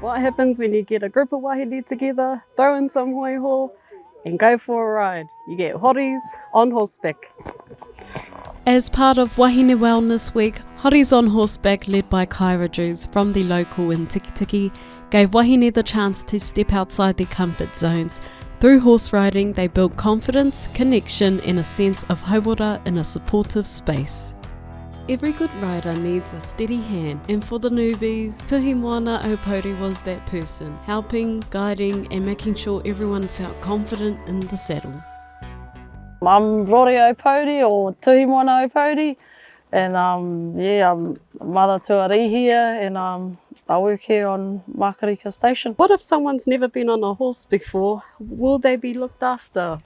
What happens when you get a group of wahine together, throw in some hoiho and go for a ride? You get Hotties on horseback. As part of Wahine Wellness Week, Hotties on Horseback, led by Kairajus from the local in Tikitiki, gave wahine the chance to step outside their comfort zones. Through horse riding, they built confidence, connection and a sense of hauora in a supportive space. Every good rider needs a steady hand, and for the newbies, Tuhi Moana Aupori was that person, helping, guiding and making sure everyone felt confident in the saddle. I'm Rory Aupori, or Tuhi Moana Aupori, and I'm mother to a rihia, and I work here on Makarika Station. What if someone's never been on a horse before? Will they be looked after?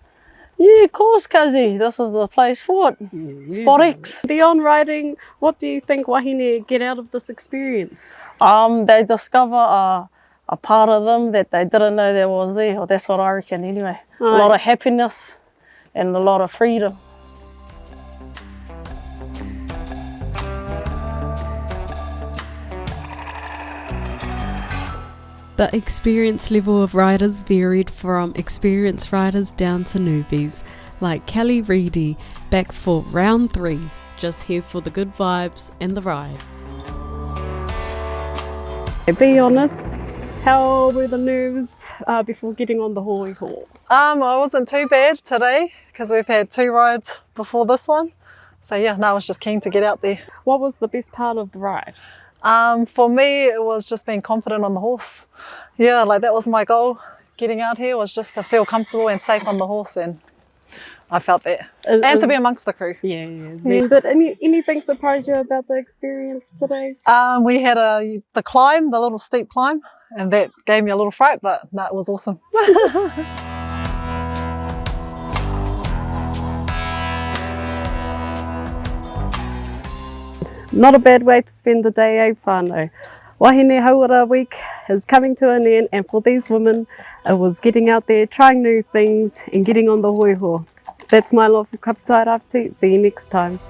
Yeah, of course, Kazi. This is the place for it. Spot X. Beyond riding, what do you think wahine get out of this experience? They discover a part of them that they didn't know there was there, or that's what I reckon anyway. A lot of happiness and a lot of freedom. The experience level of riders varied from experienced riders down to newbies, like Kelly Reedy, back for round 3, just here for the good vibes and the ride. Be honest, how were the nerves before getting on the hoiho? I wasn't too bad today because we've had 2 rides before this one. So yeah, I was just keen to get out there. What was the best part of the ride? For me, it was just being confident on the horse. Yeah, like that was my goal. Getting out here was just to feel comfortable and safe on the horse, and I felt that. And to be amongst the crew. Yeah. Did anything surprise you about the experience today? We had the climb, the little steep climb, and that gave me a little fright, but that was awesome. Not a bad way to spend the day, eh, whānau? Wahine Hauora Week is coming to an end, and for these women, it was getting out there, trying new things and getting on the hoiho. That's my love for Kapu Tairawhiti. See you next time.